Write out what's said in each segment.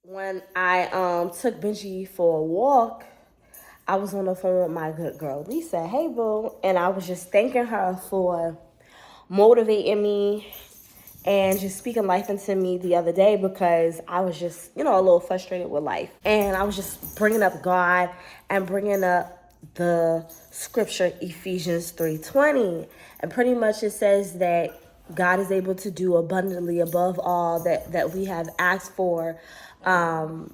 When I took Benji for a walk, I was on the phone with my good girl Lisa. Hey boo, and I was just thanking her for motivating me and just speaking life into me the other day because I was just, a little frustrated with life. And I was just bringing up God and bringing up the scripture Ephesians 3:20. And pretty much it says that God is able to do abundantly above all that we have asked for. I'm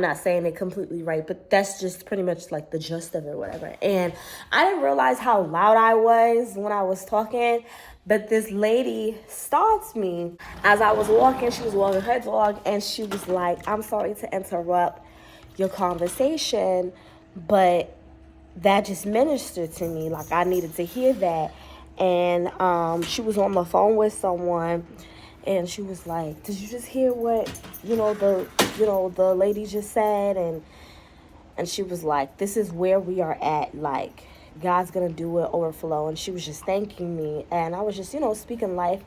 not saying it completely right, but that's just pretty much like the gist of it, whatever. And I didn't realize how loud I was when I was talking, but this lady stopped me as I was walking. She was walking her dog, and she was like, "I'm sorry to interrupt your conversation, but that just ministered to me. Like, I needed to hear that." And she was on the phone with someone, and she was like, "Did you just hear what the lady just said?" And she was like, "This is where we are at. Like, God's gonna do it, overflow." And she was just thanking me, and I was just speaking life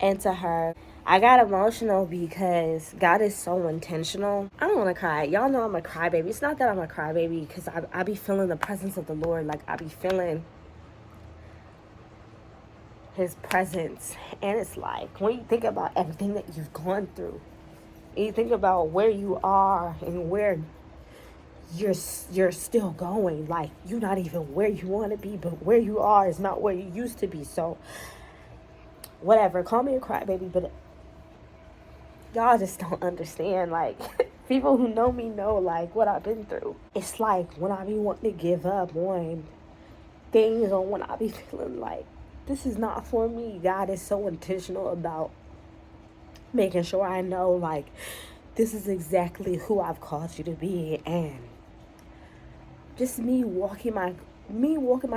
into her. I got emotional because God is so intentional. I don't want to cry. Y'all know I'm a crybaby. It's not that I'm a crybaby because I be feeling the presence of the Lord. Like, I be feeling his presence. And it's like, when you think about everything that you've gone through, and you think about where you are and where you're still going, like, you're not even where you want to be, but where you are is not where you used to be. So whatever, call me a crybaby, but y'all just don't understand. Like, people who know me know, like, what I've been through. It's like when I be wanting to give up on things, or when I be feeling like this is not for me, God is so intentional about making sure I know, like, this is exactly who I've called you to be. And just me walking my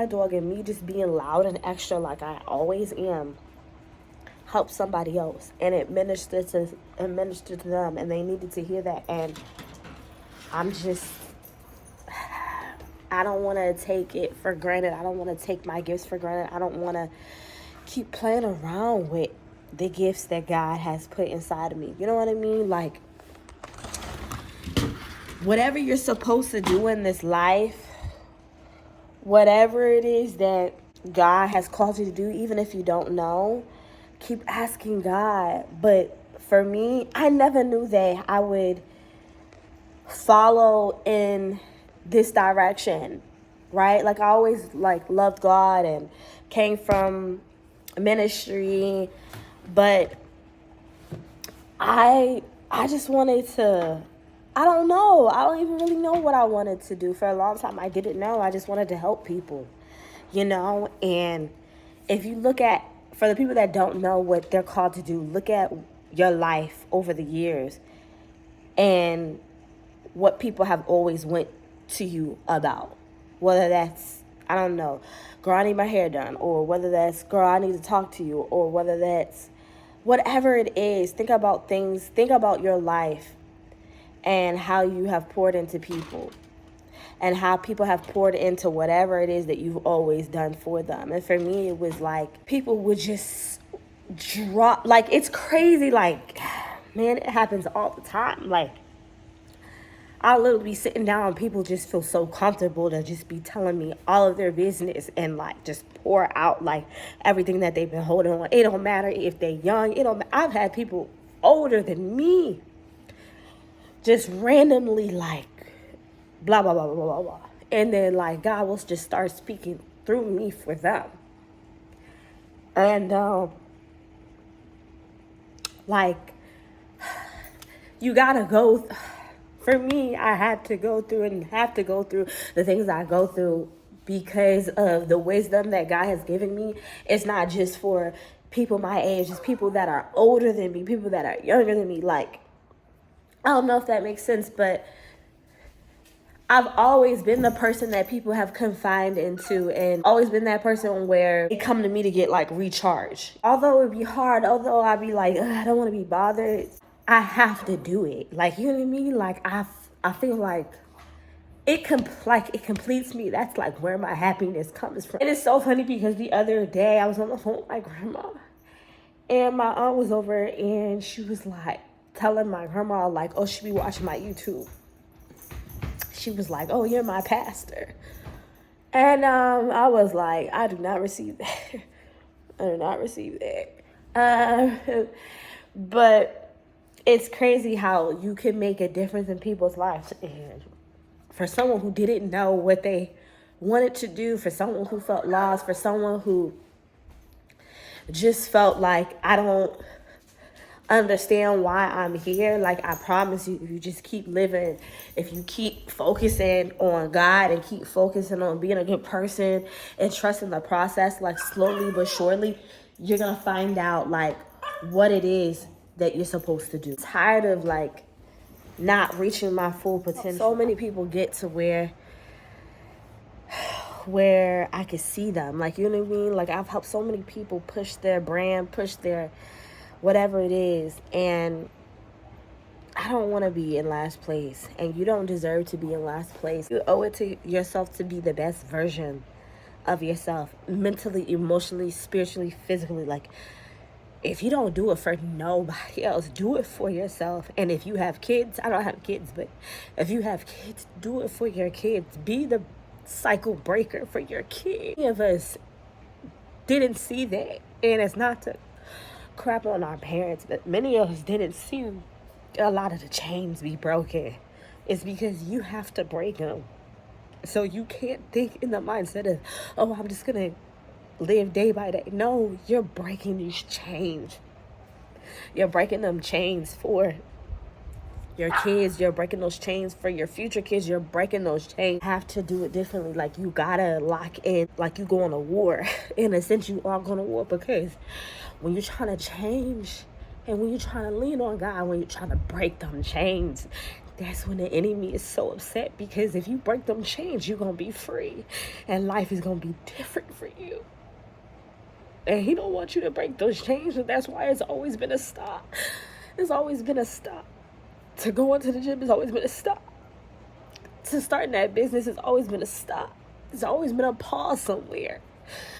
dog, and me just being loud and extra like I always am, help somebody else, and it ministered to them, and they needed to hear that. And I don't want to take it for granted. I don't want to take my gifts for granted. I don't want to keep playing around with the gifts that God has put inside of me. You know what I mean? Like, whatever you're supposed to do in this life, whatever it is that God has called you to do, even if you don't know, keep asking God. But for me, I never knew that I would follow in this direction, right? Like, I always loved God and came from ministry, but I just wanted to, I don't know. I don't even really know what I wanted to do. For a long time, I didn't know. I just wanted to help people, And if you look at, for the people that don't know what they're called to do, look at your life over the years and what people have always went to you about. Whether that's, I don't know, girl, I need my hair done, or whether that's, girl, I need to talk to you, or whether that's whatever it is. Think about things, think about your life and how you have poured into people, and how people have poured into whatever it is that you've always done for them. And for me, it was like people would just drop, like, it's crazy. Like, man, it happens all the time. Like, I'll literally be sitting down and people just feel so comfortable to just be telling me all of their business and, like, just pour out, like, everything that they've been holding on. It don't matter if they're young. I've had people older than me just randomly, like, blah, blah, blah, blah, blah, blah. And then, like, God will just start speaking through me for them. And, like, you gotta go. For me, I had to go through and have to go through the things I go through because of the wisdom that God has given me. It's not just for people my age. It's people that are older than me, people that are younger than me. Like, I don't know if that makes sense, but I've always been the person that people have confined into, and always been that person where they come to me to get, like, recharged. Although it'd be hard, although I'd be like, I don't want to be bothered, I have to do it. Like, you know what I mean? Like, I feel like it completes me. That's like where my happiness comes from. And it's so funny because the other day I was on the phone with my grandma, and my aunt was over, and she was like telling my grandma, like, oh, she be watching my YouTube. She was like, oh, you're my pastor. And I was like, I do not receive that. I do not receive that. But it's crazy how you can make a difference in people's lives. And for someone who didn't know what they wanted to do, for someone who felt lost, for someone who just felt like, I don't understand why I'm here. Like, I promise you, if you just keep living, if you keep focusing on God and keep focusing on being a good person and trusting the process, like slowly but surely, you're gonna find out like what it is that you're supposed to do. I'm tired of like not reaching my full potential. So many people get to where I can see them, like, you know what I mean? Like, I've helped so many people push their brand, push their whatever it is, and I don't want to be in last place, and you don't deserve to be in last place. You owe it to yourself to be the best version of yourself, mentally, emotionally, spiritually, physically. Like, if you don't do it for nobody else, do it for yourself. And if you have kids, I don't have kids, but if you have kids, do it for your kids. Be the cycle breaker for your kids. Many of us didn't see that, and it's not to crap on our parents, but many of us didn't see a lot of the chains be broken. It's because you have to break them. So you can't think in the mindset of, oh, I'm just gonna live day by day. No, you're breaking these chains. You're breaking them chains for your kids. You're breaking those chains for your future kids. You're breaking those chains. You have to do it differently. Like, you gotta lock in, like you go on a war. In a sense, you are going to war, because when you're trying to change and when you're trying to lean on God, when you're trying to break them chains, that's when the enemy is so upset, because if you break them chains, you're going to be free and life is going to be different for you. And he don't want you to break those chains, and that's why it's always been a stop. It's always been a stop. To go into the gym has always been a stop. To starting that business has always been a stop. It's always been a pause somewhere.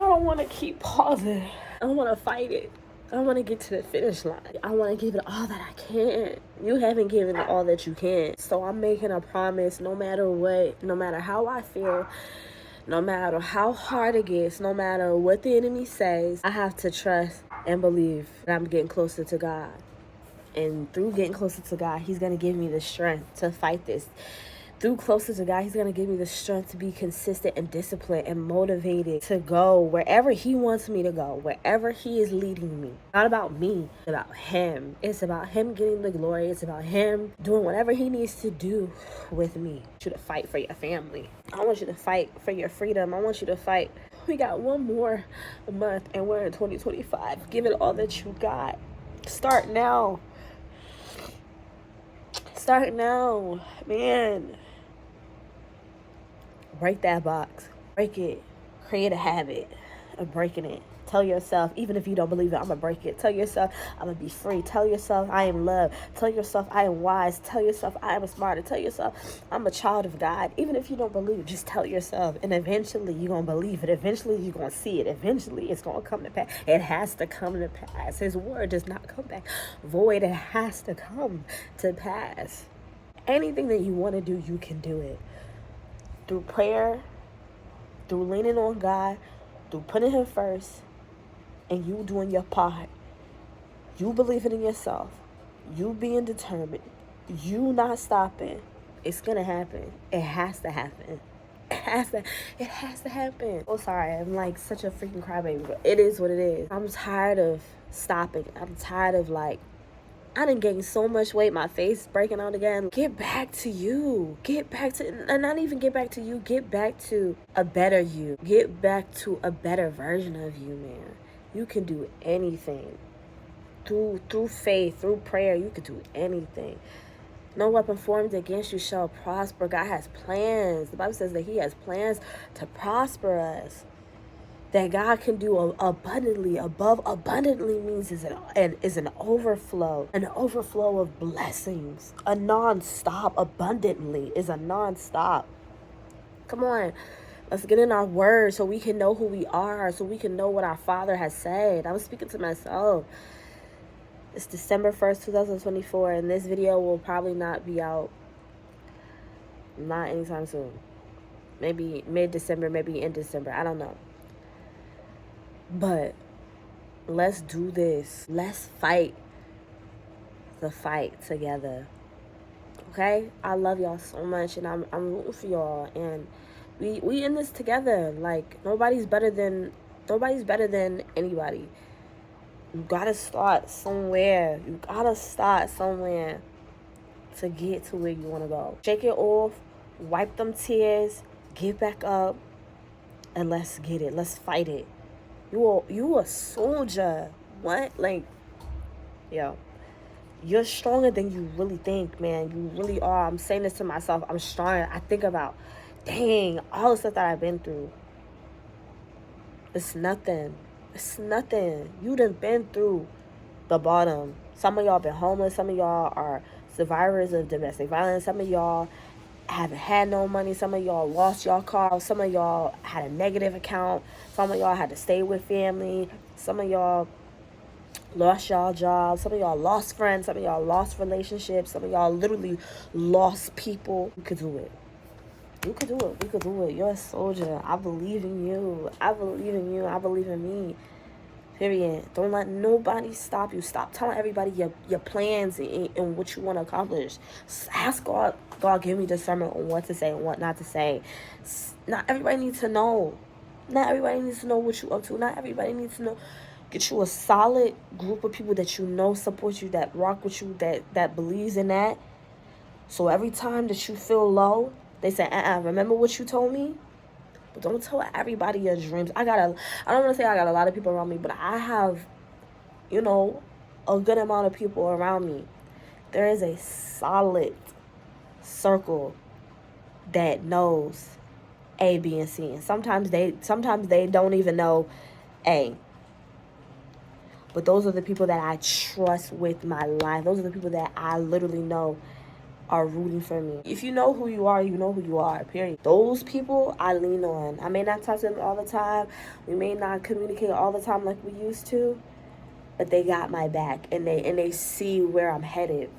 I don't want to keep pausing. I don't want to fight it. I want to get to the finish line. I want to give it all that I can. You haven't given it all that you can. So I'm making a promise, no matter what, no matter how I feel, no matter how hard it gets, no matter what the enemy says, I have to trust and believe that I'm getting closer to God. And through getting closer to God, he's going to give me the strength to fight this. Through closer to God, he's going to give me the strength to be consistent and disciplined and motivated to go wherever he wants me to go, wherever he is leading me. Not about me, it's about him. It's about him getting the glory. It's about him doing whatever he needs to do with me. I want you to fight for your family. I want you to fight for your freedom. I want you to fight. We got one more month and we're in 2025. Give it all that you got. Start now. Start now, man. Break that box. Break it. Create a habit of breaking it. Tell yourself, even if you don't believe it, I'm going to break it. Tell yourself, I'm going to be free. Tell yourself, I am loved. Tell yourself, I am wise. Tell yourself, I am smart. Tell yourself, I'm a child of God. Even if you don't believe, just tell yourself. And eventually, you're going to believe it. Eventually, you're going to see it. Eventually, it's going to come to pass. It has to come to pass. His word does not come back void. It has to come to pass. Anything that you want to do, you can do it. Through prayer, through leaning on God, through putting him first, and you doing your part. You believing in yourself. You being determined. You not stopping. It's going to happen. It has to happen. It has to happen. Oh, sorry. I'm like such a freaking crybaby, but it is what it is. I'm tired of stopping. I'm tired of I done gained so much weight, my face breaking out again. Get back to you. Get back to, and not even get back to you, get back to a better you. Get back to a better version of you, man. You can do anything. Through faith, through prayer, you can do anything. No weapon formed against you shall prosper. God has plans. The Bible says that he has plans to prosper us. That God can do abundantly. Above abundantly means is an overflow. An overflow of blessings. A non-stop. Abundantly is a non-stop. Come on. Let's get in our word so we can know who we are. So we can know what our Father has said. I was speaking to myself. It's December 1st, 2024, and this video will probably not be out not anytime soon. Maybe mid-December, maybe in December. I don't know. But let's do this. Let's fight the fight together. Okay? I love y'all so much, and I'm rooting for y'all, and we in this together. Like, nobody's better than anybody. You gotta start somewhere. You gotta start somewhere to get to where you want to go. Shake it off, wipe them tears, get back up, and let's get it. Let's fight it. You a soldier. What? Like, yo, you're stronger than you really think, man. You really are. I'm saying this to myself. I'm strong. I think about, dang, all the stuff that I've been through. It's nothing. It's nothing. You done been through the bottom. Some of y'all been homeless. Some of y'all are survivors of domestic violence. Some of y'all haven't had no money. Some of y'all lost y'all car. Some of y'all had a negative account. Some of y'all had to stay with family. Some of y'all lost y'all jobs. Some of y'all lost friends. Some of y'all lost relationships. Some of y'all literally lost people. You could do it. You could do it. We could do it. You're a soldier. I believe in you. I believe in you. I believe in me. Period. Don't let nobody stop you. Stop telling everybody your plans and what you want to accomplish. Ask God. God, give me discernment on what to say and what not to say. Not everybody needs to know. Not everybody needs to know what you're up to. Not everybody needs to know. Get you a solid group of people that you know support you, that rock with you, that believes in that. So every time that you feel low, they say, remember what you told me? But don't tell everybody your dreams. I don't want to say I got a lot of people around me, but I have, a good amount of people around me. There is a solid circle that knows A, B, and C. And sometimes they don't even know A. But those are the people that I trust with my life. Those are the people that I literally know are rooting for me. If you know who you are, you know who you are, period. Those people I lean on. I may not talk to them all the time. We may not communicate all the time like we used to, but they got my back and they see where I'm headed.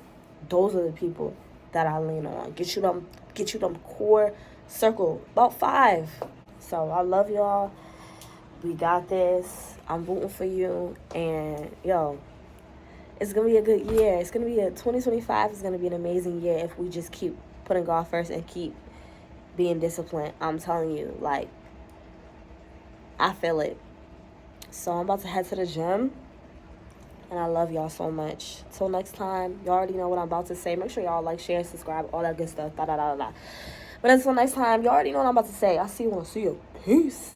Those are the people that I lean on. Get you them core circle, about 5. So I love y'all. We got this. I'm rooting for you, and it's going to be a good year. It's going to be 2025 is going to be an amazing year if we just keep putting God first and keep being disciplined. I'm telling you, like, I feel it. So I'm about to head to the gym, and I love y'all so much. Till next time, y'all already know what I'm about to say. Make sure y'all like, share, subscribe, all that good stuff. But until next time, y'all already know what I'm about to say. I'll see you when I see you. Peace.